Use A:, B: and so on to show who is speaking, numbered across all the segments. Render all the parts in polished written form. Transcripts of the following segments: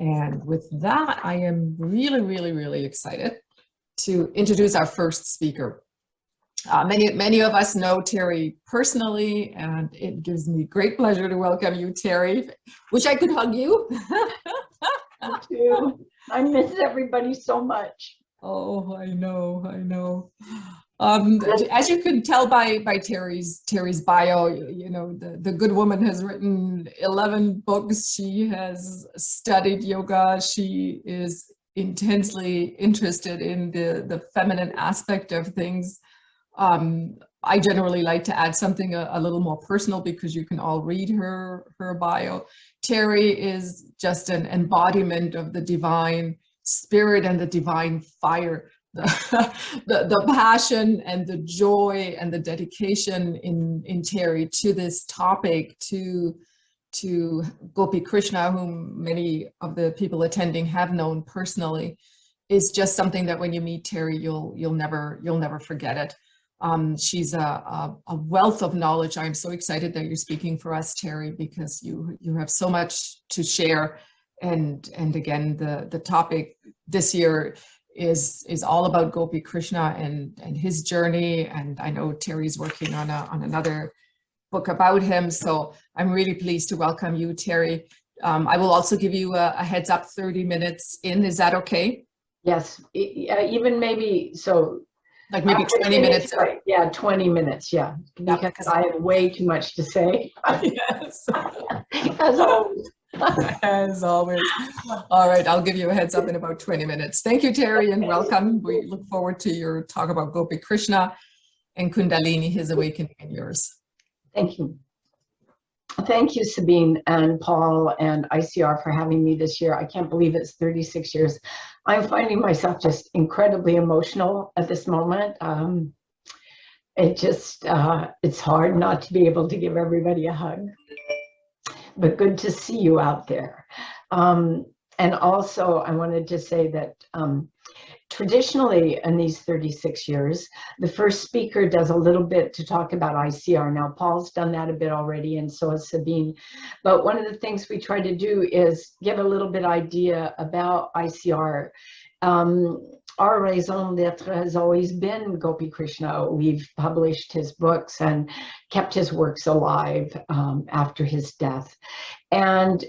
A: And with that, I am really excited to introduce our first speaker. Many of us know Teri personally, and it gives me great pleasure to welcome you, Teri. Wish I could hug you.
B: Thank you. I miss everybody so much.
A: Oh, I know. As you can tell by Teri's bio, you know, the good woman has written 11 books. She has studied yoga. She is intensely interested in the feminine aspect of things. I generally like to add something a little more personal because you can all read her bio. Teri is just an embodiment of the divine spirit and the divine fire. The passion and the joy and the dedication in Teri to this topic, to Gopi Krishna, whom many of the people attending have known personally, is just something that when you meet Teri, you'll never forget it. She's a wealth of knowledge. I'm so excited that you're speaking for us, Teri, because you have so much to share. And again, the topic this year is all about Gopi Krishna and his journey. And I know Teri's working on another book about him. So I'm really pleased to welcome you, Teri. I will also give you a heads up 30 minutes in. Is that okay?
B: Yes, even maybe so.
A: Like maybe 20 minutes.
B: Right. Yeah, 20 minutes. Yeah, because I have way too much to say.
A: Yes.
B: As always.
A: As always. All right, I'll give you a heads up in about 20 minutes. Thank you, Teri, and welcome. We look forward to your talk about Gopi Krishna and Kundalini, his awakening and yours.
B: Thank you. Thank you, Sabine and Paul and ICR for having me this year. I can't believe it's 36 years. I'm finding myself just incredibly emotional at this moment. It's hard not to be able to give everybody a hug, but good to see you out there. And also I wanted to say that traditionally in these 36 years, the first speaker does a little bit to talk about ICR. Now, Paul's done that a bit already, and so has Sabine. But one of the things we try to do is give a little bit idea about ICR. Our raison d'etre has always been Gopi Krishna. We've published his books and kept his works alive after his death. And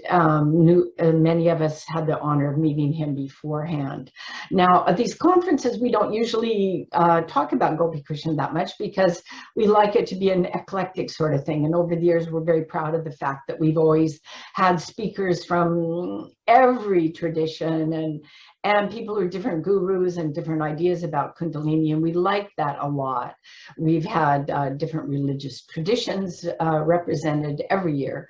B: many of us had the honor of meeting him beforehand. Now, at these conferences, we don't usually talk about Gopi Krishna that much because we like it to be an eclectic sort of thing. And over the years, we're very proud of the fact that we've always had speakers from every tradition and people who are different gurus and different ideas about Kundalini, and we like that a lot. We've had different religious traditions represented every year.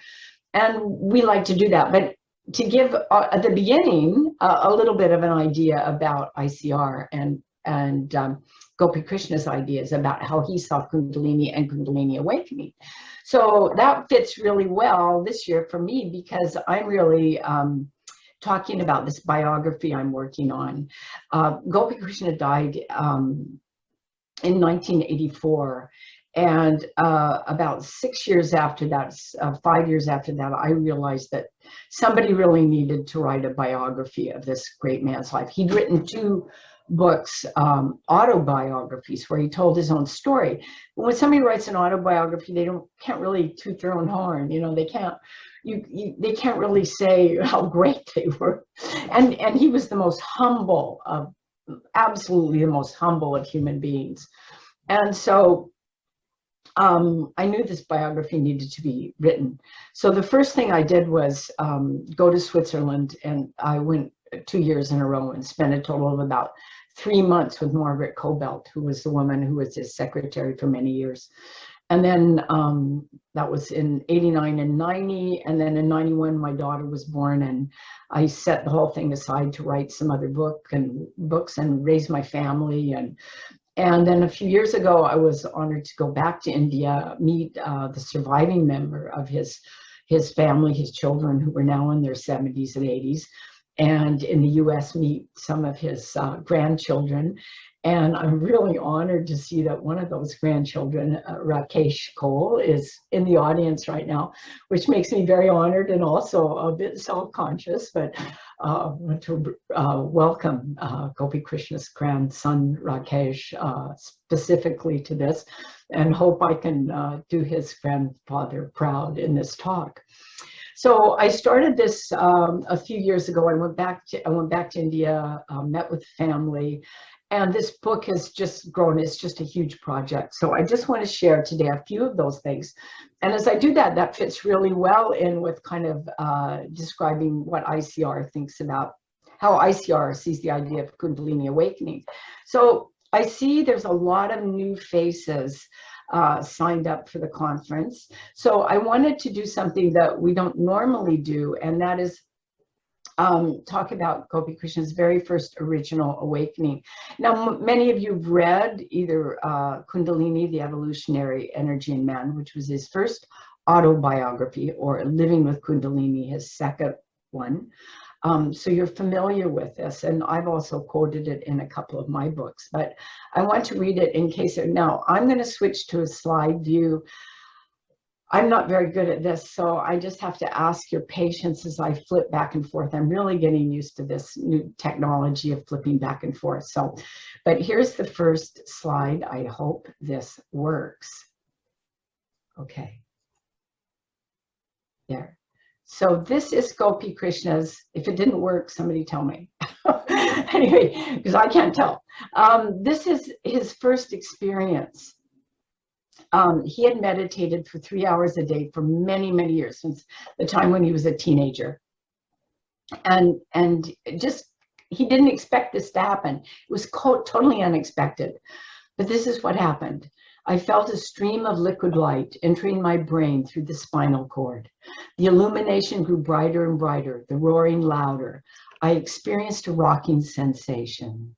B: And we like to do that, but to give at the beginning a little bit of an idea about ICR and Gopi Krishna's ideas about how he saw Kundalini and Kundalini awakening. So that fits really well this year for me because I'm really talking about this biography I'm working on. Gopi Krishna died in 1984. And about 6 years after that, 5 years after that, I realized that somebody really needed to write a biography of this great man's life. He'd written 2 books, autobiographies, where he told his own story. But when somebody writes an autobiography, they can't really toot their own horn. You know, they can't really say how great they were. And he was the most humble of, absolutely the most humble of human beings. And so I knew this biography needed to be written. So the first thing I did was go to Switzerland, and I went 2 years in a row and spent a total of about 3 months with Margaret Cobelt, who was the woman who was his secretary for many years. And then that was in 89 and 90. And then in 91, my daughter was born, and I set the whole thing aside to write some other books and raise my family. And then a few years ago, I was honored to go back to India, meet the surviving member of his family, his children, who were now in their 70s and 80s. And in the US, meet some of his grandchildren. And I'm really honored to see that one of those grandchildren, Rakesh Cole, is in the audience right now, which makes me very honored and also a bit self-conscious, but I want to welcome Gopi Krishna's grandson, Rakesh, specifically to this, and hope I can do his grandfather proud in this talk. So I started this a few years ago. I went back to India, met with family, and this book has just grown. It's just a huge project. So I just want to share today a few of those things. And as I do that, that fits really well in with kind of describing what ICR thinks about, how ICR sees the idea of Kundalini awakening. So I see there's a lot of new faces signed up for the conference. So I wanted to do something that we don't normally do, and that is talk about Gopi Krishna's very first original awakening. Now, many of you have read either Kundalini, the Evolutionary Energy in Man, which was his first autobiography, or Living with Kundalini, his second one. So you're familiar with this, and I've also quoted it in a couple of my books, but I want to read it in case now I'm going to switch to a slide view. I'm not very good at this, so I just have to ask your patience as I flip back and forth. I'm really getting used to this new technology of flipping back and forth. So, but here's the first slide. I hope this works. Okay. There. So this is Gopi Krishna's, if it didn't work, somebody tell me. Anyway, because I can't tell. This is his first experience. He had meditated for 3 hours a day for many, many years, since the time when he was a teenager. And just, he didn't expect this to happen. It was totally unexpected. But this is what happened. I felt a stream of liquid light entering my brain through the spinal cord. The illumination grew brighter and brighter, the roaring louder. I experienced a rocking sensation.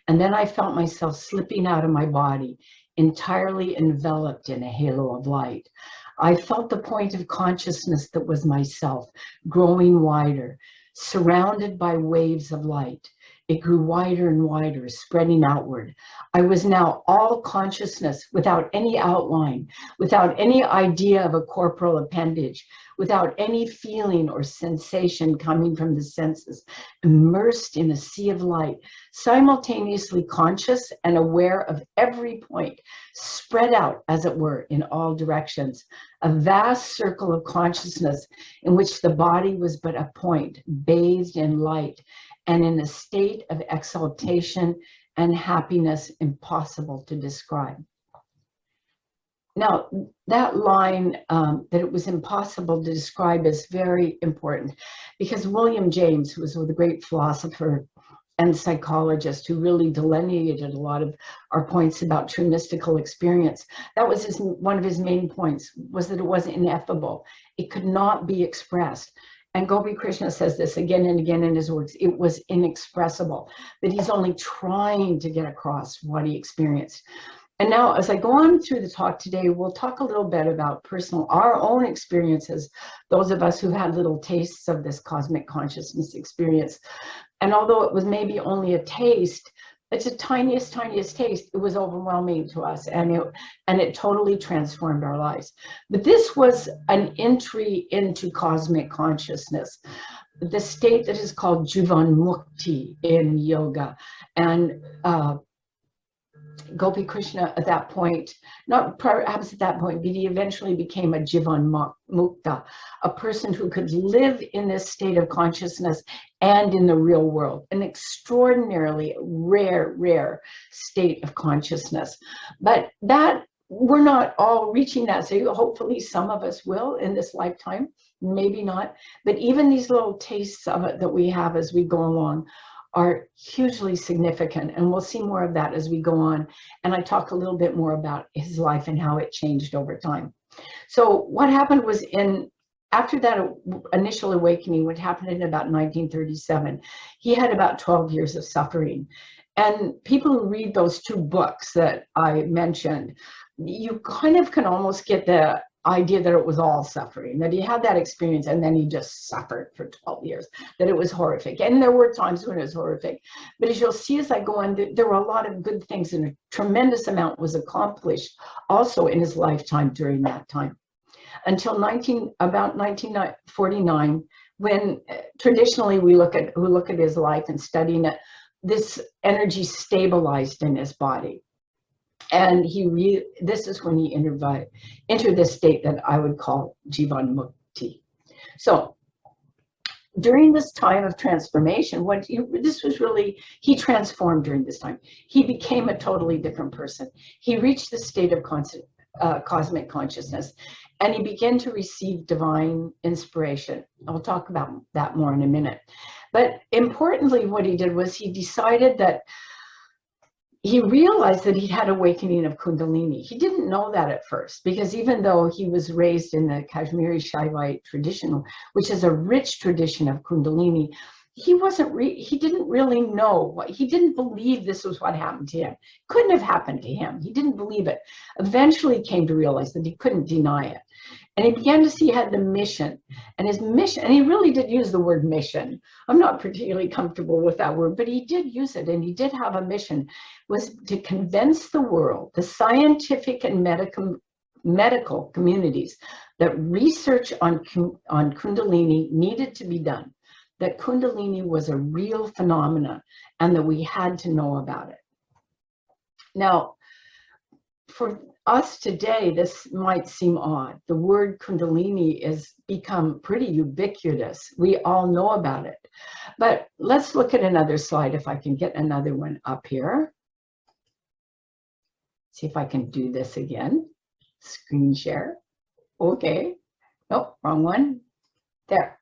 B: And then I felt myself slipping out of my body, entirely enveloped in a halo of light. I felt the point of consciousness that was myself growing wider, surrounded by waves of light. It grew wider and wider, spreading outward. I was now all consciousness, without any outline, without any idea of a corporal appendage, without any feeling or sensation coming from the senses, immersed in a sea of light, simultaneously conscious and aware of every point, spread out, as it were, in all directions. A vast circle of consciousness in which the body was but a point, bathed in light, and in a state of exaltation and happiness impossible to describe. Now, that line, that it was impossible to describe, is very important, because William James, who was the great philosopher and psychologist who really delineated a lot of our points about true mystical experience, that was one of his main points, was that it was ineffable. It could not be expressed. And Gopi Krishna says this again and again in his works. It was inexpressible, that he's only trying to get across what he experienced. And now, as I go on through the talk today, we'll talk a little bit about our own experiences, those of us who had little tastes of this cosmic consciousness experience. And although it was maybe only a taste, it's the tiniest taste, it was overwhelming to us, and it totally transformed our lives. But this was an entry into cosmic consciousness, the state that is called Jivan Mukti in yoga. And Gopi Krishna at that point, not perhaps at that point, but he eventually became a Jivan Mukta, a person who could live in this state of consciousness and in the real world, an extraordinarily rare state of consciousness. But that, we're not all reaching that. So hopefully some of us will in this lifetime, maybe not. But even these little tastes of it that we have as we go along are hugely significant, and we'll see more of that as we go on. And I talk a little bit more about his life and how it changed over time. So what happened was, after that initial awakening, what happened in about 1937, he had about 12 years of suffering. And people who read those two books that I mentioned, you kind of can almost get the idea that it was all suffering, that he had that experience and then he just suffered for 12 years, that it was horrific. And there were times when it was horrific. But as you'll see as I go on, there were a lot of good things, and a tremendous amount was accomplished also in his lifetime during that time. Until about 1949, when traditionally we look at his life and studying it, this energy stabilized in his body. And this is when he entered this state that I would call Jivan Mukti. So during this time of transformation, he transformed during this time. He became a totally different person. He reached the state of cosmic consciousness, and he began to receive divine inspiration. I'll talk about that more in a minute. But importantly, what he did was he decided that he realized that he had awakening of Kundalini. He didn't know that at first, because even though he was raised in the Kashmiri Shaivite tradition, which is a rich tradition of Kundalini, he didn't really know he didn't believe this was what happened to him. Couldn't have happened to him. He didn't believe it. Eventually he came to realize that he couldn't deny it. And he began to see he had the mission, and his mission, and he really did use the word mission. I'm not particularly comfortable with that word, but he did use it, and he did have a mission, was to convince the world, the scientific and medical communities, that research on Kundalini needed to be done, that Kundalini was a real phenomenon, and that we had to know about it. Now, for us today, this might seem odd. The word Kundalini has become pretty ubiquitous. We all know about it. But let's look at another slide, if I can get another one up here. See if I can do this again. Screen share. Okay. Nope, wrong one. There.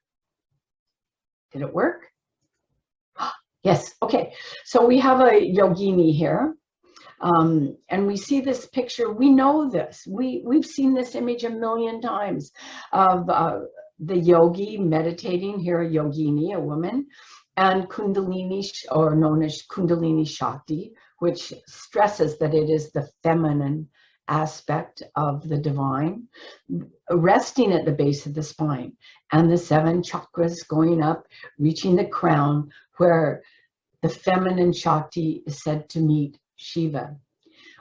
B: Did it work? Yes, okay. So we have a yogini here. And we see this picture. We know this. We've seen this image a million times of the yogi meditating here, a yogini, a woman, and Kundalini, or known as Kundalini Shakti, which stresses that it is the feminine aspect of the divine, resting at the base of the spine, and the 7 chakras going up, reaching the crown, where the feminine Shakti is said to meet Shiva.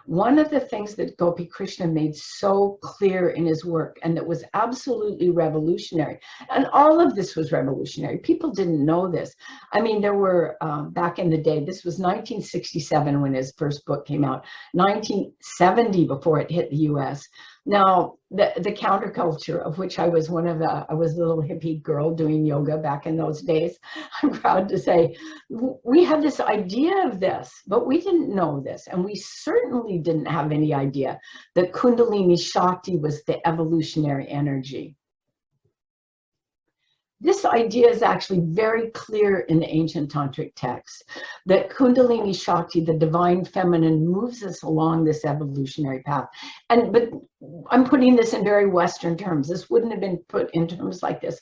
B: One of the things that Gopi Krishna made so clear in his work, and that was absolutely revolutionary, and all of this was revolutionary. People didn't know this. I mean, there were, back in the day, this was 1967 when his first book came out, 1970 before it hit the US. Now, the counterculture, of which I was I was a little hippie girl doing yoga back in those days. I'm proud to say we had this idea of this, but we didn't know this. And we certainly didn't have any idea that Kundalini Shakti was the evolutionary energy. This idea is actually very clear in the ancient tantric texts, that Kundalini Shakti, the divine feminine, moves us along this evolutionary path. But I'm putting this in very Western terms. This wouldn't have been put in terms like this.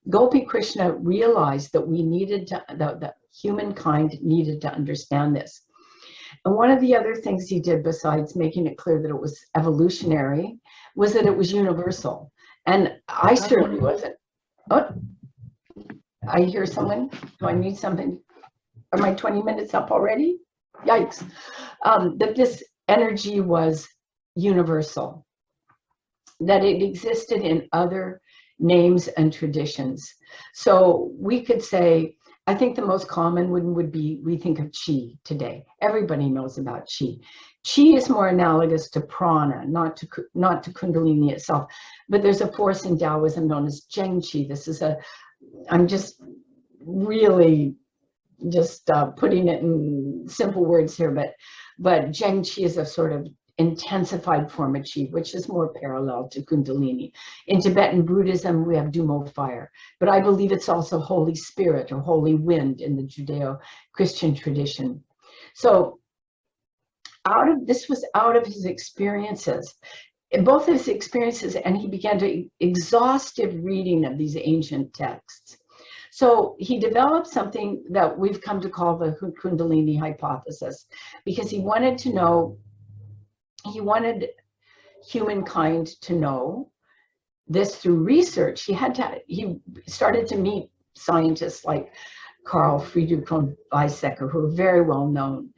B: Gopi Krishna realized that we needed to, that humankind needed to understand this. And one of the other things he did, besides making it clear that it was evolutionary, was that it was universal. And I certainly wasn't. Oh, I hear someone. Do I need something? Are my 20 minutes up already? Yikes. That this energy was universal, that it existed in other names and traditions. So we could say, I think the most common one would be, we think of chi today. Everybody knows about chi. Chi is more analogous to prana, not to Kundalini itself. But there's a force in Taoism known as Zheng Qi. This is I'm just really just putting it in simple words here, but Zheng Qi is a sort of intensified form of Qi, which is more parallel to Kundalini. In Tibetan Buddhism, we have Dumo fire, but I believe it's also Holy Spirit or Holy Wind in the Judeo-Christian tradition. So this was out of his experiences. Both his experiences, and he began to exhaustive reading of these ancient texts. So he developed something that we've come to call the Kundalini hypothesis, because he wanted humankind to know this through research. He started to meet scientists like Carl Friedrich von Weizsäcker, who are very well known.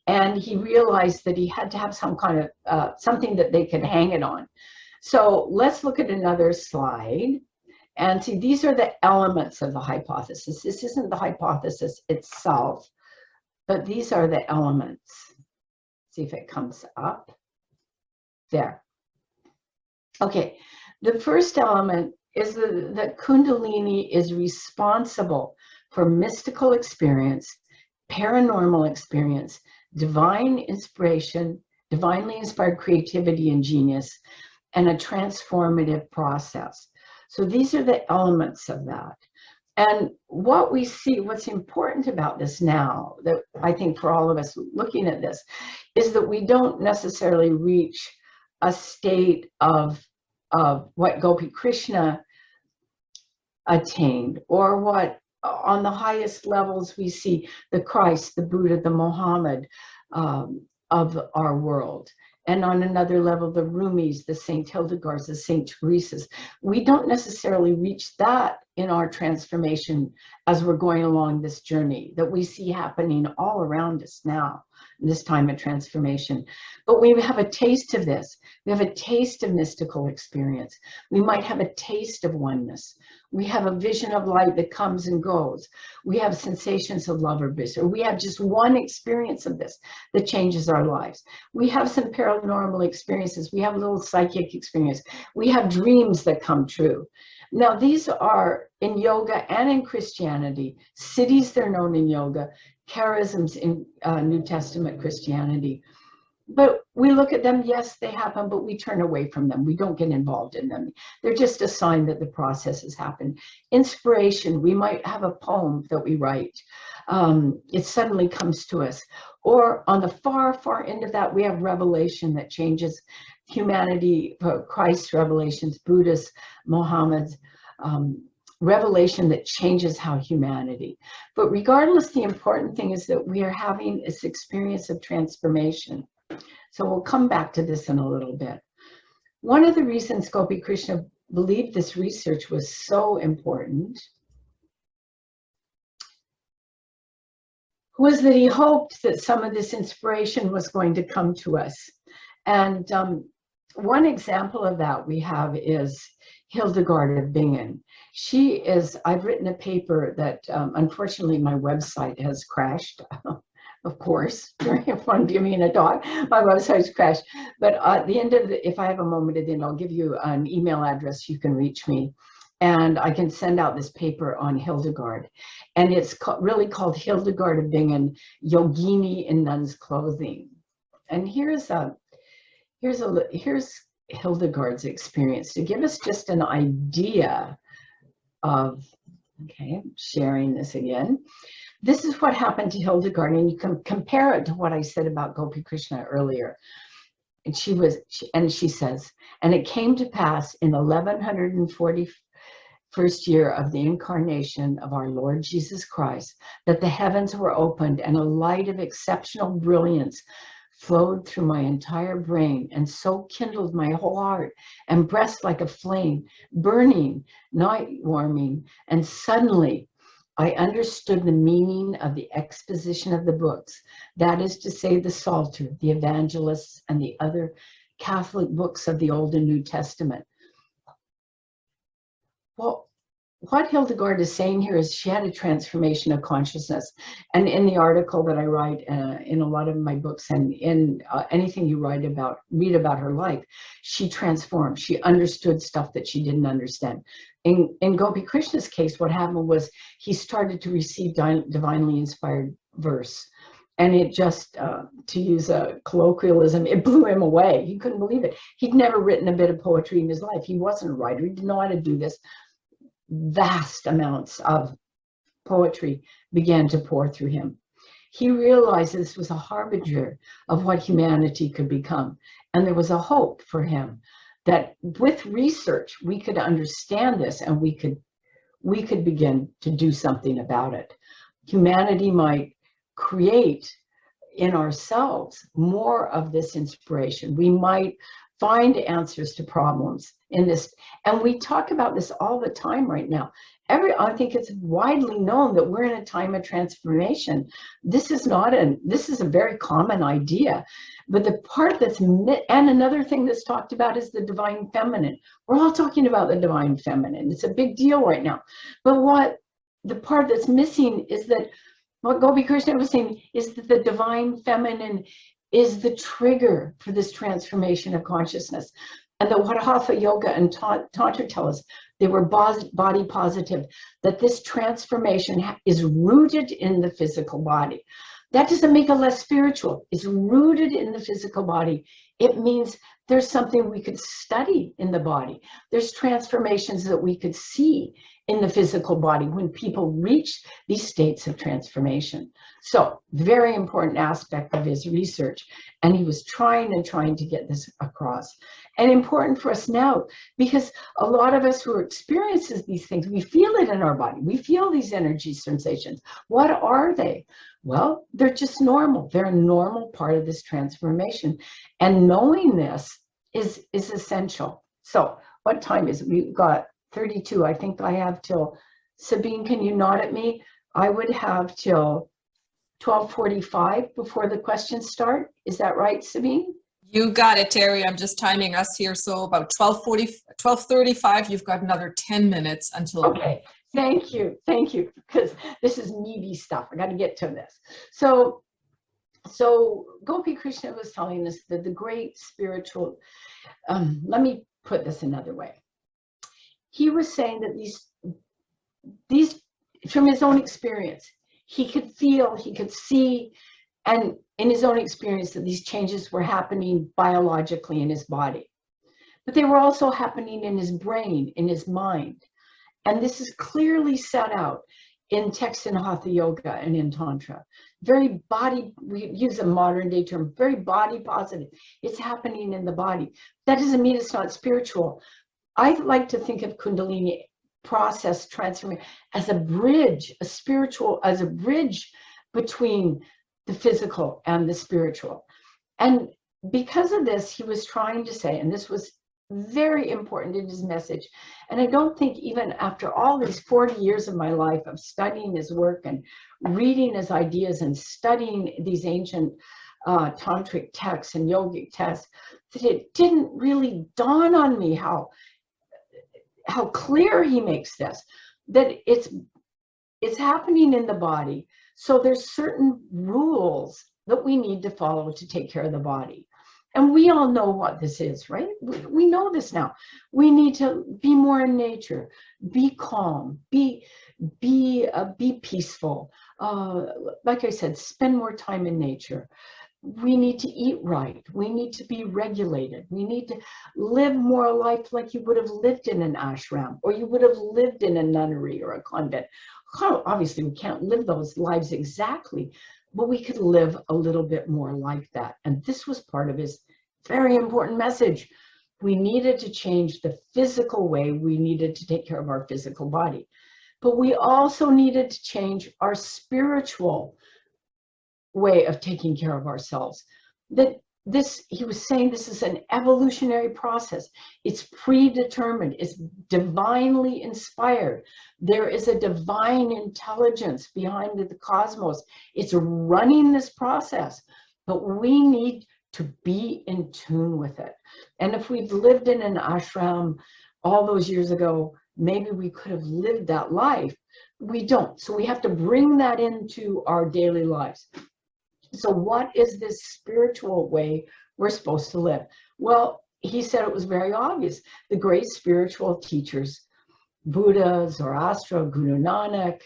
B: And he realized that he had to have some kind of something that they could hang it on. So let's look at another slide and see, these are the elements of the hypothesis. This isn't the hypothesis itself, but these are the elements. See if it comes up. There. Okay, the first element is that Kundalini is responsible for mystical experience, paranormal experience, divine inspiration, divinely inspired creativity and genius, and a transformative process. So these are the elements of that. And what we see, what's important about this now, that I think for all of us looking at this, is that we don't necessarily reach a state of what Gopi Krishna attained, or what on the highest levels we see the Christ, the Buddha, the Muhammad of our world. And on another level, the Rumis, the Saint Hildegards, the Saint Teresas. We don't necessarily reach that in our transformation as we're going along this journey that we see happening all around us now, in this time of transformation. But we have a taste of this. We have a taste of mystical experience. We might have a taste of oneness. We have a vision of light that comes and goes. We have sensations of love or bliss, or we have just one experience of this that changes our lives. We have some paranormal experiences. We have a little psychic experience. We have dreams that come true. Now, these are in yoga and in Christianity. Siddhis, they're known in yoga. Charisms in New Testament Christianity. But we look at them, yes, they happen, but we turn away from them. We don't get involved in them. They're just a sign that the process has happened. Inspiration, we might have a poem that we write. It suddenly comes to us. Or on the far, far end of that, we have revelation that changes humanity, Christ's revelations, Buddha's, Muhammad's, revelation that changes how humanity. But regardless, the important thing is that we are having this experience of transformation. So we'll come back to this in a little bit. One of the reasons Gopi Krishna believed this research was so important was that he hoped that some of this inspiration was going to come to us. And one example of that we have is Hildegard of Bingen. She is, I've written a paper that unfortunately my website has crashed. Of course, if one give me a dog, my website's crashed. But at the end of the, if I have a moment at the end, I'll give you an email address you can reach me. And I can send out this paper on Hildegard. And it's really called Hildegard of Bingen, Yogini in Nun's Clothing. And here's Hildegard's experience to give us just an idea of, okay, I'm sharing this again. This is what happened to Hildegard, and you can compare it to what I said about Gopi Krishna earlier. And she says, and it came to pass in 1141st year of the incarnation of our Lord Jesus Christ, that the heavens were opened and a light of exceptional brilliance flowed through my entire brain, and so kindled my whole heart and breast like a flame, burning, not warming, and suddenly I understood the meaning of the exposition of the books, that is to say, the Psalter, the Evangelists, and the other Catholic books of the Old and New Testament. Well, what Hildegard is saying here is she had a transformation of consciousness. And in the article that I write in a lot of my books and in anything you read about her life, she transformed. She understood stuff that she didn't understand. In Gopi Krishna's case, what happened was he started to receive divinely inspired verse. And it just, to use a colloquialism, it blew him away. He couldn't believe it. He'd never written a bit of poetry in his life. He wasn't a writer. He didn't know how to do this. Vast amounts of poetry began to pour through him. He realized this was a harbinger of what humanity could become. And there was a hope for him that with research, we could understand this and we could begin to do something about it. Humanity might create in ourselves more of this inspiration. We might find answers to problems in this. And we talk about this all the time right now. I think it's widely known that we're in a time of transformation. This is a very common idea. But the part and another thing that's talked about is the divine feminine. We're all talking about the divine feminine. It's a big deal right now. But the part that's missing is that what Gopi Krishna was saying is that the divine feminine is the trigger for this transformation of consciousness. And the what Hatha Yoga and Tantra tell us, they were body positive, that this transformation is rooted in the physical body. That doesn't make it less spiritual. It's rooted in the physical body. It means there's something we could study in the body. There's transformations that we could see in the physical body when people reach these states of transformation. So, very important aspect of his research. And he was trying to get this across. And important for us now, because a lot of us who experiences these things, we feel it in our body. We feel these energy sensations. What are they? Well, they're just normal. They're a normal part of this transformation. And knowing this is essential. So what time is it? We've got 32. I think I have till, Sabine, can you nod at me? I would have till 12:45 before the questions start. Is that right, Sabine?
A: You got it, Teri. I'm just timing us here. So about 12:35, you've got another 10 minutes until.
B: Okay, thank you, because this is meaty stuff. I got to get to this. So Gopi Krishna was telling us that the great spiritual, let me put this another way. He was saying that these from his own experience, he could feel, he could see, and in his own experience that these changes were happening biologically in his body. But they were also happening in his brain, in his mind. And this is clearly set out in texts in Hatha Yoga and in Tantra. Very body, we use a modern day term, very body positive. It's happening in the body. That doesn't mean it's not spiritual. I like to think of Kundalini process transformation as a bridge, as a bridge between the physical and the spiritual. And because of this, he was trying to say, and this was very important in his message, and I don't think even after all these 40 years of my life of studying his work and reading his ideas and studying these ancient tantric texts and yogic texts, that it didn't really dawn on me how clear he makes this, that it's happening in the body. So there's certain rules that we need to follow to take care of the body. And we all know what this is, right? We know this now. We need to be more in nature, be calm, be peaceful. Like I said, spend more time in nature. We need to eat right. We need to be regulated. We need to live more life like you would have lived in an ashram, or you would have lived in a nunnery or a convent. Obviously, we can't live those lives exactly, but we could live a little bit more like that. And this was part of his very important message. We needed to change the physical way we needed to take care of our physical body, but we also needed to change our spiritual way of taking care of ourselves. He was saying this is an evolutionary process. It's predetermined. It's divinely inspired. There is a divine intelligence behind the cosmos. It's running this process, but we need to be in tune with it. And if we'd lived in an ashram all those years ago, maybe we could have lived that life. We don't. So we have to bring that into our daily lives. So what is this spiritual way we're supposed to live? Well, he said it was very obvious. The great spiritual teachers, Buddha, Zoroaster, Guru Nanak,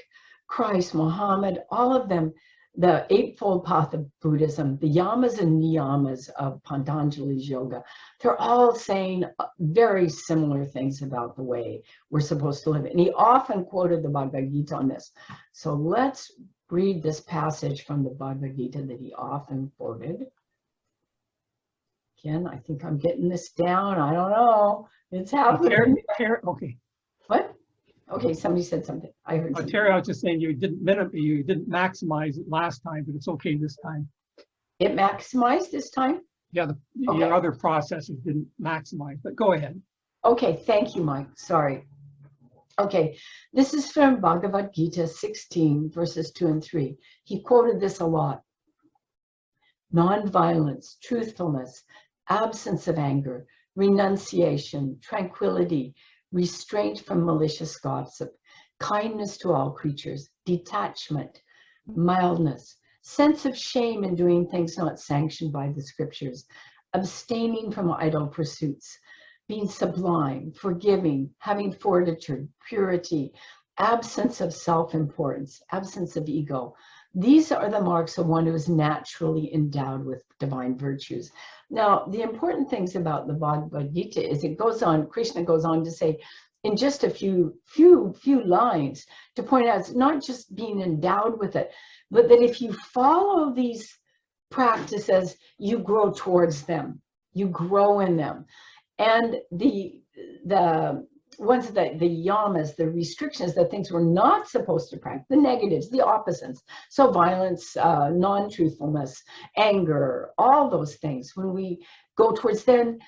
B: Christ, Muhammad, all of them, the Eightfold Path of Buddhism, the yamas and niyamas of Patanjali's yoga, they're all saying very similar things about the way we're supposed to live. And he often quoted the Bhagavad Gita on this. So let's read this passage from the Bhagavad Gita that he often quoted. Again, I think I'm getting this down. I don't know. It's happening.
C: Okay.
B: What? Okay, somebody said something. I heard.
C: Teri, I was just saying you didn't maximize it last time, but it's okay this time.
B: It maximized this time?
C: Yeah,
B: Okay.
C: your other processes didn't maximize, but go ahead.
B: Okay, thank you, Mike. Sorry. Okay, this is from Bhagavad Gita 16, verses 2 and 3. He quoted this a lot. Non-violence, truthfulness, absence of anger, renunciation, tranquility, restraint from malicious gossip, kindness to all creatures, detachment, mildness, sense of shame in doing things not sanctioned by the scriptures, abstaining from idle pursuits, being sublime, forgiving, having fortitude, purity, absence of self-importance, absence of ego. These are the marks of one who is naturally endowed with divine virtues. Now, the important things about the Bhagavad Gita is it goes on, Krishna goes on to say, in just a few lines, to point out it's not just being endowed with it, but that if you follow these practices, you grow towards them, you grow in them. And the ones that the yamas, the restrictions, the things we're not supposed to practice, the negatives, the opposites. So violence, non-truthfulness, anger, all those things. When we go towards then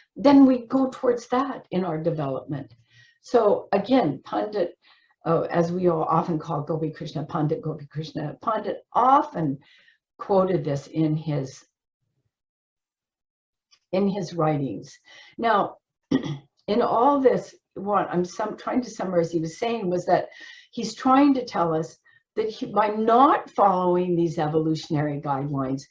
B: we go towards that in our development. So again, Pandit, as we all often call Gopi Krishna, Pandit Gopi Krishna, Pandit often quoted this in his writings. Now, in all this, what I'm trying to summarize, he was saying was that he's trying to tell us that by not following these evolutionary guidelines,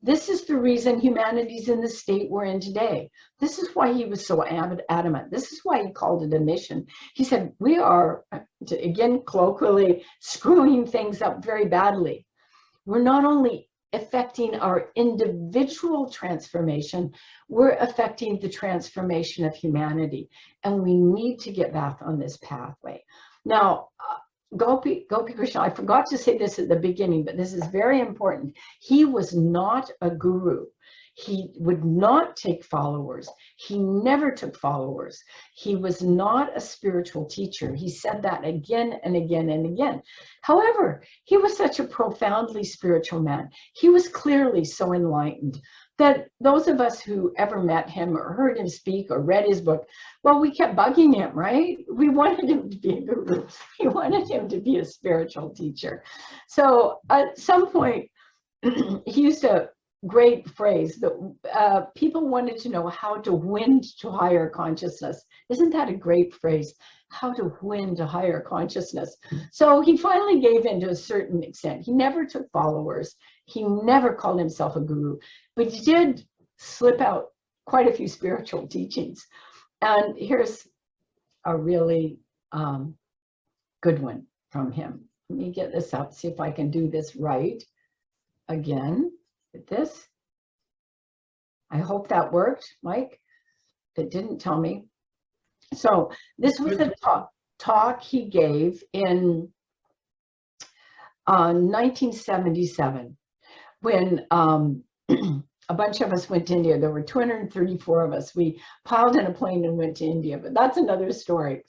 B: this is the reason humanity's in the state we're in today. This is why he was so adamant. This is why he called it a mission. He said, we are, again, colloquially, screwing things up very badly. We're not only affecting our individual transformation, we're affecting the transformation of humanity. And we need to get back on this pathway. Now, Gopi Krishna, I forgot to say this at the beginning, but this is very important. He was not a guru. He would not take followers. He never took followers. He was not a spiritual teacher. He said that again and again and again. However, he was such a profoundly spiritual man. He was clearly so enlightened that those of us who ever met him or heard him speak or read his book, well, we kept bugging him, right? We wanted him to be a guru. We wanted him to be a spiritual teacher. So at some point, he used a great phrase that people wanted to know how to win to higher consciousness. Isn't that a great phrase? How to win to higher consciousness. So he finally gave in to a certain extent. He never took followers. He never called himself a guru, but he did slip out quite a few spiritual teachings. And here's a really good one from him. Let me get this up, see if I can do this right. Again, with this. I hope that worked, Mike. It didn't tell me. So this was the talk he gave in 1977 when a bunch of us went to India. There were 234 of us. We piled in a plane and went to India, but that's another story.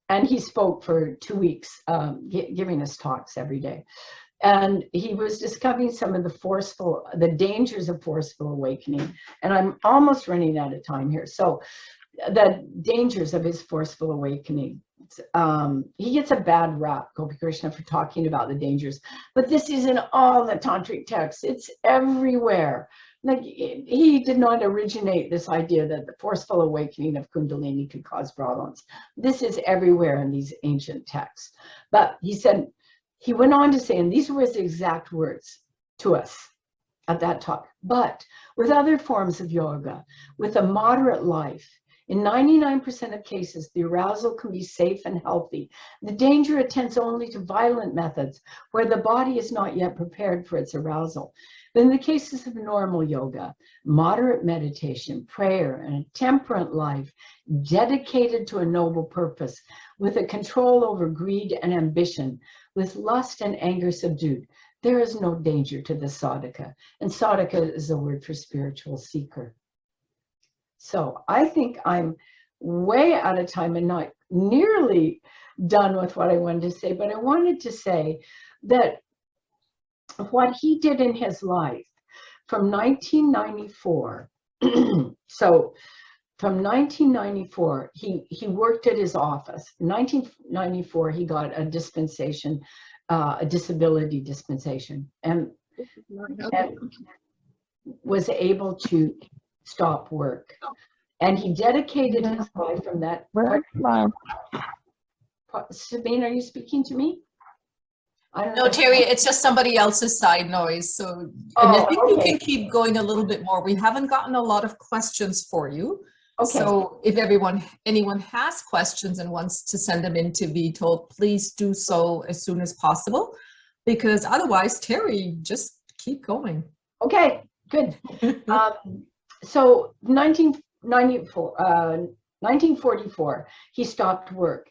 B: And he spoke for 2 weeks, giving us talks every day. And he was discovering some of the dangers of forceful awakening. And I'm almost running out of time here. So the dangers of his forceful awakening. He gets a bad rap, Gopi Krishna, for talking about the dangers, but this is in all the tantric texts. It's everywhere. Like, he did not originate this idea that the forceful awakening of Kundalini could cause problems. This is everywhere in these ancient texts. But he went on to say, and these were his exact words to us at that talk, but with other forms of yoga, with a moderate life, in 99% of cases, the arousal can be safe and healthy. The danger attends only to violent methods where the body is not yet prepared for its arousal. But in the cases of normal yoga, moderate meditation, prayer, and a temperate life dedicated to a noble purpose, with a control over greed and ambition, with lust and anger subdued, there is no danger to the sadhaka. And sadhaka is a word for spiritual seeker. So I think I'm way out of time and not nearly done with what I wanted to say, but I wanted to say that what he did in his life from 1994 So from 1994, he worked at his office. In 1994, he got a dispensation, a disability dispensation, and was able to stop work. And he dedicated his life from that. Sabine, are you speaking to me? I don't
A: No,
B: know.
A: Teri, it's just somebody else's side noise. So, and I think you can keep going a little bit more. We haven't gotten a lot of questions for you.
B: Okay.
A: So if anyone has questions and wants to send them in to be told, please do so as soon as possible, because otherwise, Teri, just keep going.
B: Okay, good. So 1944, he stopped work.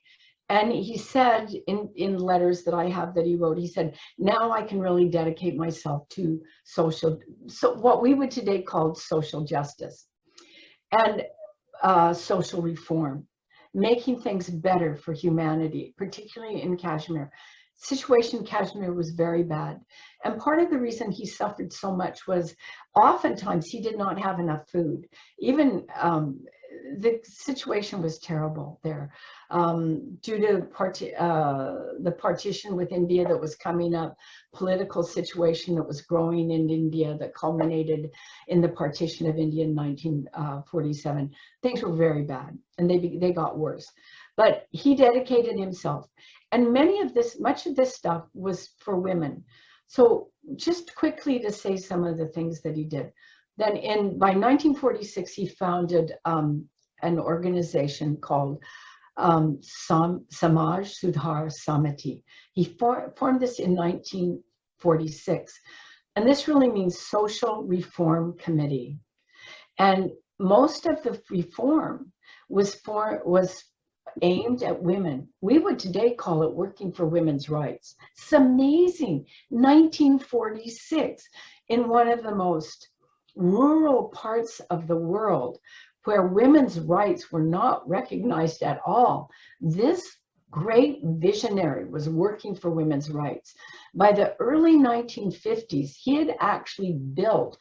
B: And he said in letters that I have that he wrote, he said, now I can really dedicate myself to what we would today call social justice and social reform, making things better for humanity, particularly in Kashmir. Situation in Kashmir was very bad. And part of the reason he suffered so much was oftentimes he did not have enough food. Even the situation was terrible there due to the partition with India that was coming up, political situation that was growing in India that culminated in the partition of India in 1947. Things were very bad, and they got worse. But he dedicated himself, and much of this stuff was for women. So just quickly to say some of the things that he did. Then by 1946, he founded an organization called Samaj Sudhar Samiti. He formed this in 1946. And this really means Social Reform Committee. And most of the reform was aimed at women. We would today call it working for women's rights. It's amazing. 1946, in one of the most rural parts of the world where women's rights were not recognized at all, this great visionary was working for women's rights. By the early 1950s, he had actually built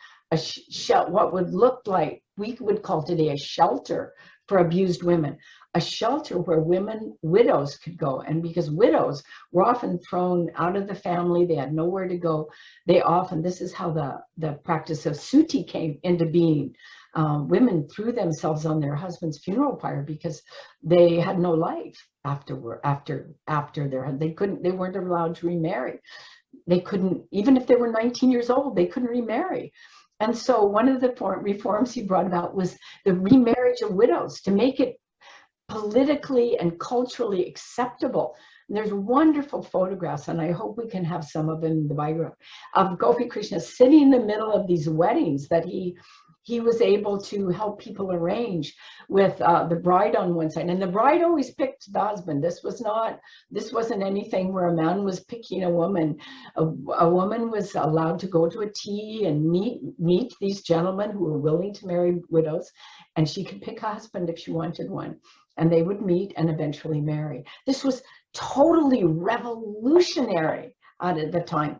B: what would look like, we would call today a shelter for abused women, a shelter where widows could go. And because widows were often thrown out of the family, they had nowhere to go. This is how the practice of suti came into being. Women threw themselves on their husband's funeral pyre because they had no life after they weren't allowed to remarry. They couldn't, even if they were 19 years old, they couldn't remarry. And so one of the reforms he brought about was the remarriage of widows to make it politically and culturally acceptable. And there's wonderful photographs, and I hope we can have some of them in the background, of Gopi Krishna sitting in the middle of these weddings that he was able to help people arrange with the bride on one side. And the bride always picked the husband. This wasn't anything where a man was picking a woman. A woman was allowed to go to a tea and meet these gentlemen who were willing to marry widows, and she could pick a husband if she wanted one. And they would meet and eventually marry. This was totally revolutionary at the time.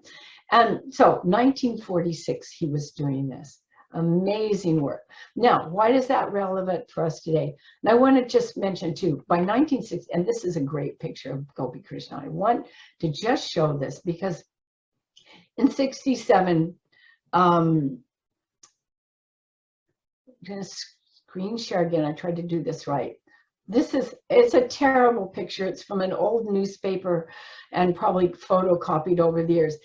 B: And so 1946, he was doing this. Amazing work. Now, why is that relevant for us today? And I want to just mention too, by 1960, and this is a great picture of Gopi Krishna. I want to just show this because in 67, I'm going to screen share again. I tried to do this right. It's a terrible picture. It's from an old newspaper and probably photocopied over the years.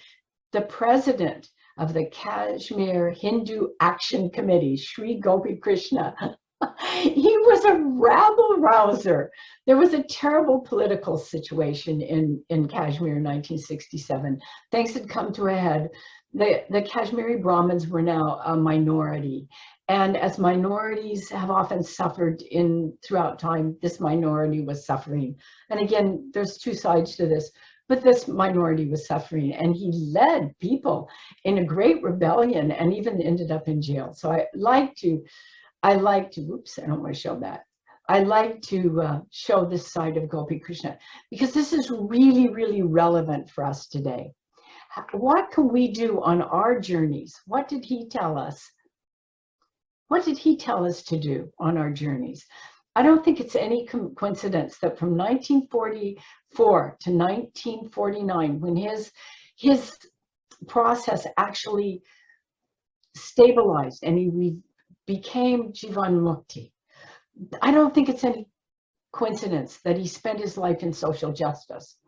B: The president of the Kashmir Hindu Action Committee, Sri Gopi Krishna. He was a rabble rouser. There was a terrible political situation in Kashmir in 1967. Things had come to a head. The Kashmiri Brahmins were now a minority. And as minorities have often suffered throughout time, this minority was suffering. And again, there's two sides to this. But this minority was suffering, and he led people in a great rebellion and even ended up in jail. So I like to, oops, I don't want to show that. I like to show this side of Gopi Krishna because this is really, really relevant for us today. What can we do on our journeys? What did he tell us? What did he tell us to do on our journeys? I don't think it's any coincidence that from 1944 to 1949, when his process actually stabilized and he became Jivan Mukti, I don't think it's any coincidence that he spent his life in social justice.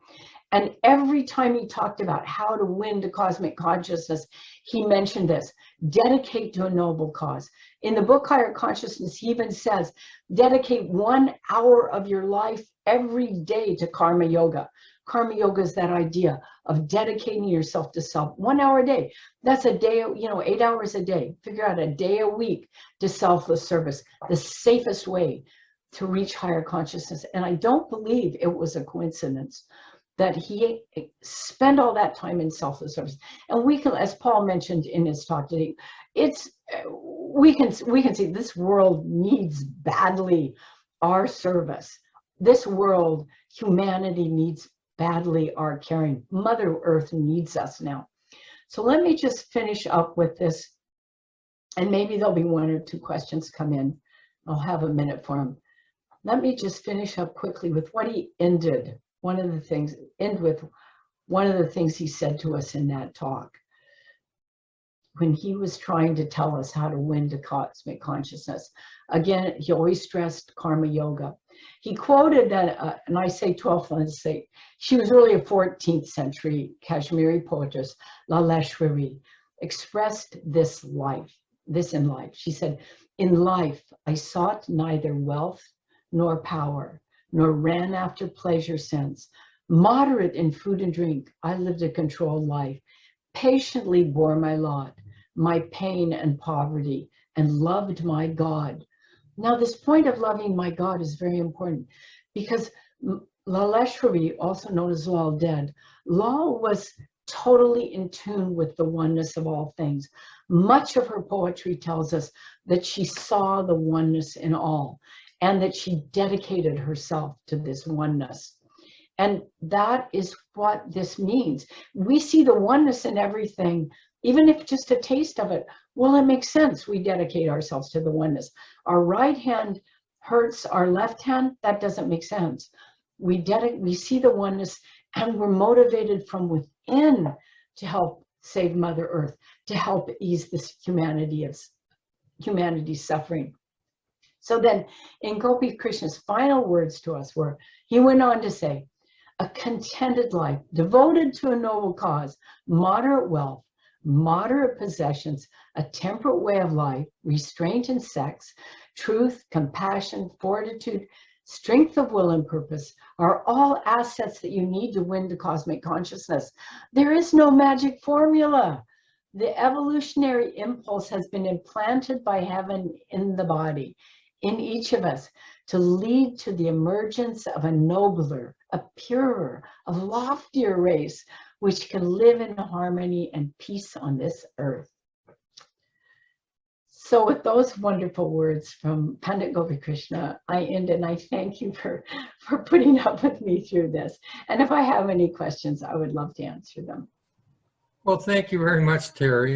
B: And every time he talked about how to win to cosmic consciousness, he mentioned this: dedicate to a noble cause. In the book Higher Consciousness, he even says, dedicate 1 hour of your life every day to karma yoga. Karma yoga is that idea of dedicating yourself to self. 1 hour a day. That's a day, 8 hours a day. Figure out a day a week to selfless service, the safest way to reach higher consciousness. And I don't believe it was a coincidence that he spent all that time in selfless service. And we can, as Paul mentioned in his talk today, we can see this world needs badly our service. This world, humanity needs badly our caring. Mother Earth needs us now. So let me just finish up with this, and maybe there'll be 1 or 2 questions come in. I'll have a minute for them. Let me just finish up quickly with what he ended. One of the things he said to us in that talk, when he was trying to tell us how to win to cosmic consciousness. Again, he always stressed karma yoga. He quoted that, and I say 12th, let's say, she was really a 14th century Kashmiri poetess, Laleshwari, expressed this in life. She said, in life, I sought neither wealth nor power, nor ran after pleasure sense. Moderate in food and drink, I lived a controlled life, patiently bore my lot, my pain and poverty, and loved my God. Now, this point of loving my God is very important, because Laleshwari, also known as Lal Ded, Lal was totally in tune with the oneness of all things. Much of her poetry tells us that she saw the oneness in all, and that she dedicated herself to this oneness. And that is what this means. We see the oneness in everything, even if just a taste of it. Well, it makes sense. We dedicate ourselves to the oneness. Our right hand hurts our left hand. That doesn't make sense. We see the oneness, and we're motivated from within to help save Mother Earth, to help ease this humanity's suffering. So then, in Gopi Krishna's final words to us were, he went on to say, a contented life devoted to a noble cause, moderate wealth, moderate possessions, a temperate way of life, restraint in sex, truth, compassion, fortitude, strength of will and purpose are all assets that you need to win to cosmic consciousness. There is no magic formula. The evolutionary impulse has been implanted by heaven in the body, in each of us, to lead to the emergence of a nobler, a purer, a loftier race, which can live in harmony and peace on this earth. So with those wonderful words from Pandit Gopi Krishna, I end, and I thank you for putting up with me through this. And if I have any questions, I would love to answer them.
D: Well, thank you very much, Teri.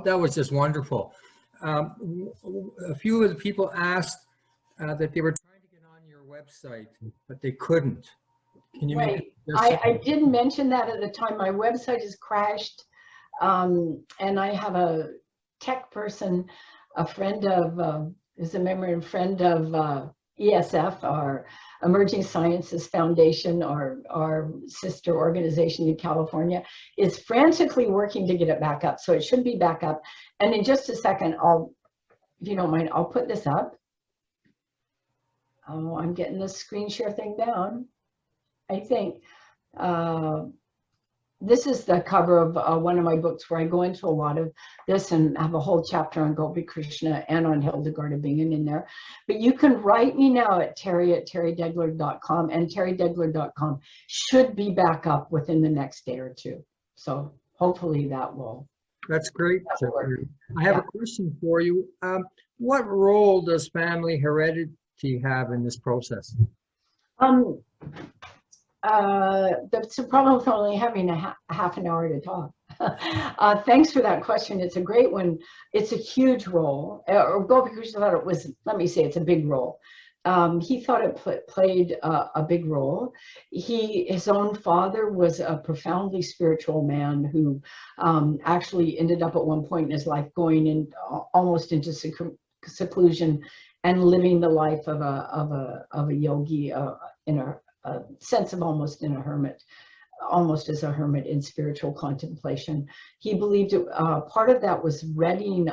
D: That was just wonderful. A few of the people asked that they were trying to get on your website, but they couldn't. Can you
B: Right. I did mention that at the time. My website has crashed, and I have a tech person, a friend of, is a member and friend of ESF, our Emerging Sciences Foundation, our sister organization in California, is frantically working to get it back up. So it should be back up. And in just a second, if you don't mind, I'll put this up. Oh, I'm getting the screen share thing down, I think. This is the cover of one of my books, where I go into a lot of this and have a whole chapter on Gopi Krishna and on Hildegard of Bingen in there. But you can write me now at Teri@TeriDegler.com, and TeriDegler.com should be back up within the next day or two. So hopefully that will.
D: That's great. I have a question for you. What role does family heredity have in this process?
B: That's the problem with only having a half an hour to talk. Thanks for that question. It's a great one. It's a huge role. Or Gopi Krishna thought it was, let me say, it's a big role. He thought it played a big role. His own father was a profoundly spiritual man who actually ended up at one point in his life going in almost into seclusion and living the life of a yogi in a sense of almost in a hermit. Almost as a hermit in spiritual contemplation. He believed part of that was readying.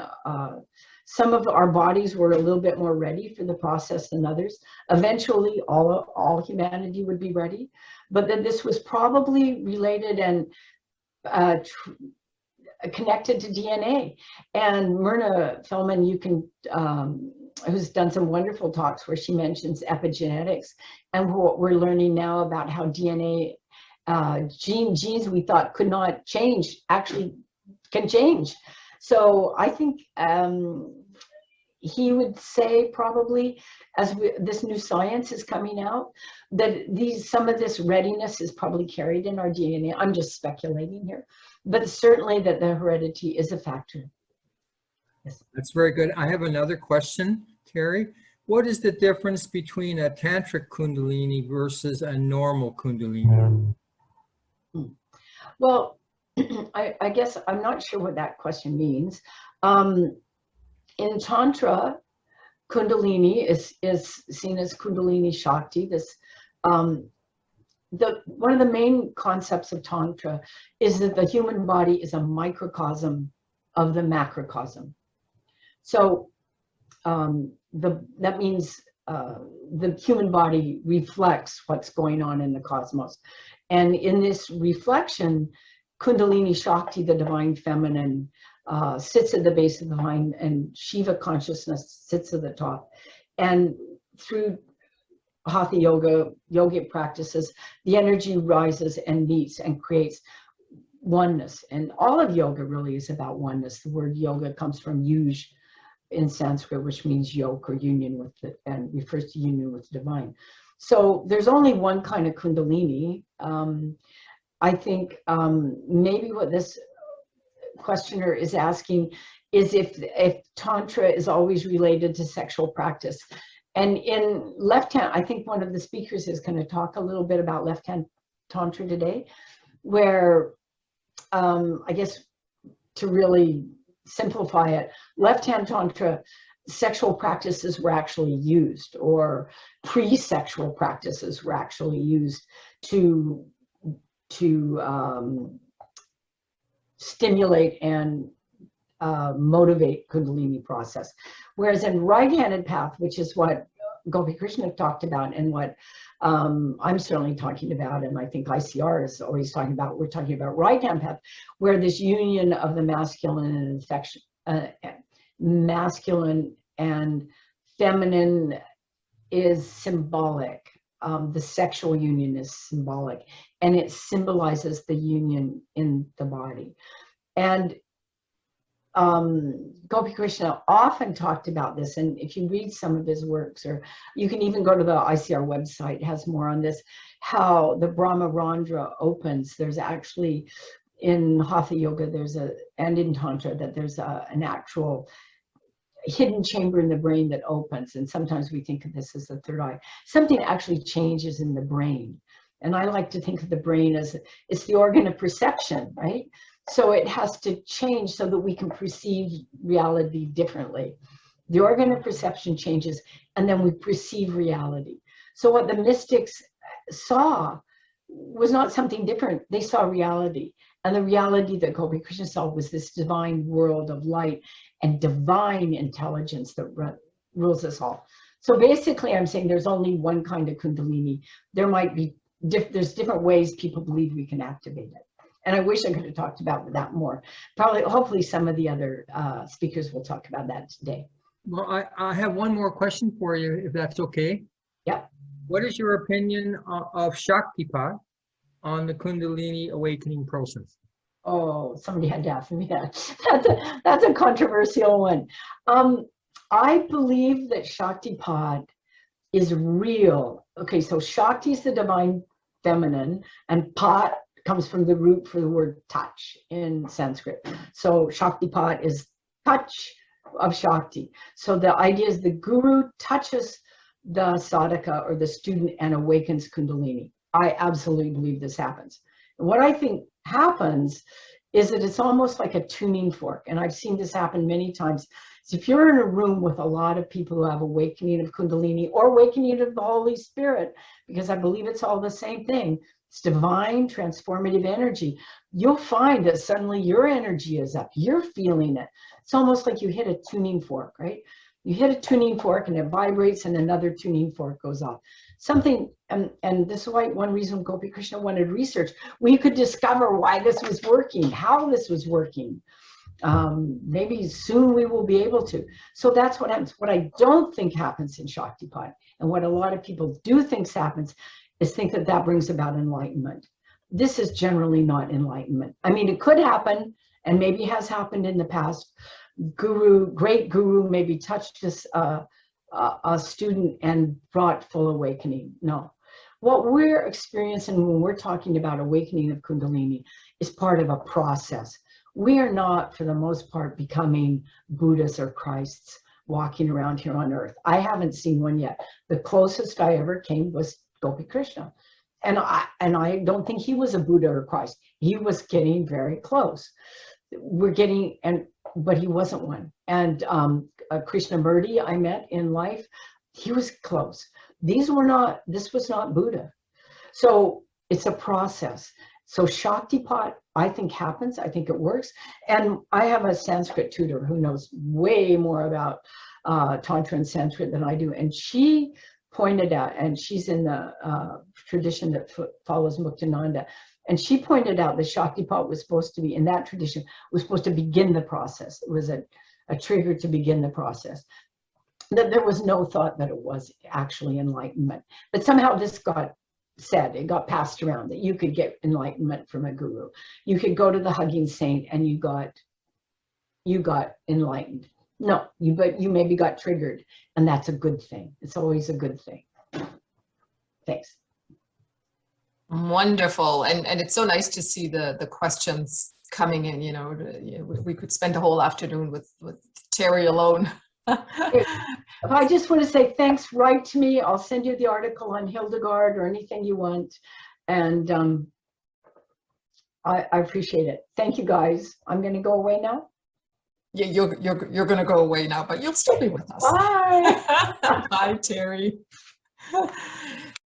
B: Some of our bodies were a little bit more ready for the process than others. Eventually, all humanity would be ready, but that this was probably related and connected to DNA. And Myrna Feldman, you can, who's done some wonderful talks where she mentions epigenetics and what we're learning now about how DNA genes we thought could not change actually can change. So I think he would say probably as this new science is coming out that some of this readiness is probably carried in our DNA. I'm just speculating here, but certainly that the heredity is a factor. Yes.
D: That's very good. I have another question, Teri. What is the difference between a tantric Kundalini versus a normal Kundalini?
B: Well, I guess I'm not sure what that question means. In Tantra, Kundalini is seen as Kundalini Shakti. This one of the main concepts of Tantra is that the human body is a microcosm of the macrocosm. So that means the human body reflects what's going on in the cosmos. And in this reflection, Kundalini Shakti, the divine feminine, sits at the base of the mind, and Shiva consciousness sits at the top. And through Hatha yoga, yogic practices, the energy rises and meets and creates oneness. And all of yoga really is about oneness. The word yoga comes from yuj in Sanskrit, which means yoke or union with it, and refers to union with the divine. So there's only one kind of Kundalini. I think maybe what this questioner is asking is if Tantra is always related to sexual practice. And in left hand, I think one of the speakers is going to talk a little bit about left hand Tantra today, where I guess to really simplify it, left hand Tantra, sexual practices were actually used, or pre-sexual practices were actually used to stimulate and motivate Kundalini process. Whereas in right-handed path, which is what Gopi Krishna talked about and what I'm certainly talking about, and I think ICR is always talking about, we're talking about right-hand path, where this union of the masculine and affection, masculine and feminine is symbolic. The sexual union is symbolic, and it symbolizes the union in the body. And Gopi Krishna often talked about this, and if you read some of his works, or you can even go to the ICR website, it has more on this, how the Brahma Randra opens. There's actually, in Hatha Yoga, and in Tantra, that there's an actual hidden chamber in the brain that opens, and sometimes we think of this as the third eye. Something actually changes in the brain, and I like to think of the brain as it's the organ of perception, right? So it has to change so that we can perceive reality differently. The organ of perception changes, and then we perceive reality. So what the mystics saw was not something different. They saw reality. And the reality that Gopi Krishna saw was this divine world of light and divine intelligence that rules us all. So basically, I'm saying there's only one kind of Kundalini. There might be, there's different ways people believe we can activate it. And I wish I could have talked about that more. Probably, hopefully some of the other speakers will talk about that today.
D: Well, I have one more question for you, if that's okay.
B: Yep.
D: What is your opinion of Shaktipat on the Kundalini awakening process?
B: Oh, somebody had to ask me that. That's a controversial one. I believe that Shaktipat is real. Okay, so Shakti is the divine feminine, and Pat comes from the root for the word touch in Sanskrit. So Shaktipat is touch of Shakti. So the idea is the guru touches the sadhaka or the student and awakens Kundalini. I absolutely believe this happens. And what I think happens is that it's almost like a tuning fork. And I've seen this happen many times. So if you're in a room with a lot of people who have awakening of Kundalini or awakening of the Holy Spirit, because I believe it's all the same thing, it's divine transformative energy, you'll find that suddenly your energy is up. You're feeling it. It's almost like you hit a tuning fork, right? You hit a tuning fork and it vibrates and another tuning fork goes off. Something, and this is why one reason Gopi Krishna wanted research, we could discover why this was working, how this was working. Maybe soon we will be able to. So that's what happens. What I don't think happens in Shaktipat, and what a lot of people do think happens, is think that that brings about enlightenment. This is generally not enlightenment. I mean, it could happen, and maybe has happened in the past. Great guru maybe touched a student and brought full awakening. No. What we're experiencing when we're talking about awakening of Kundalini is part of a process. We are not, for the most part, becoming Buddhas or Christs walking around here on earth. I haven't seen one yet. The closest I ever came was Gopi Krishna. And I don't think he was a Buddha or Christ. He was getting very close. But he wasn't one. And Krishnamurti I met in life, he was close. This was not Buddha. So it's a process. So Shaktipat, I think happens. I think it works. And I have a Sanskrit tutor who knows way more about Tantra and Sanskrit than I do. And she pointed out, and she's in the tradition that follows Muktananda, and she pointed out that Shaktipat was supposed to be, in that tradition, was supposed to begin the process. It was a trigger to begin the process. That there was no thought that it was actually enlightenment. But somehow this got said, it got passed around that you could get enlightenment from a guru. You could go to the hugging saint and you got enlightened. No, but you maybe got triggered, and that's a good thing. It's always a good thing. Thanks.
A: Wonderful. And it's so nice to see the questions coming in. You know, we could spend a whole afternoon with Teri alone.
B: I just want to say thanks. Write to me. I'll send you the article on Hildegard or anything you want. And I appreciate it. Thank you, guys. I'm going to go away now.
A: Yeah, you're going to go away now, but you'll still be with us.
B: Bye.
A: Bye, Teri.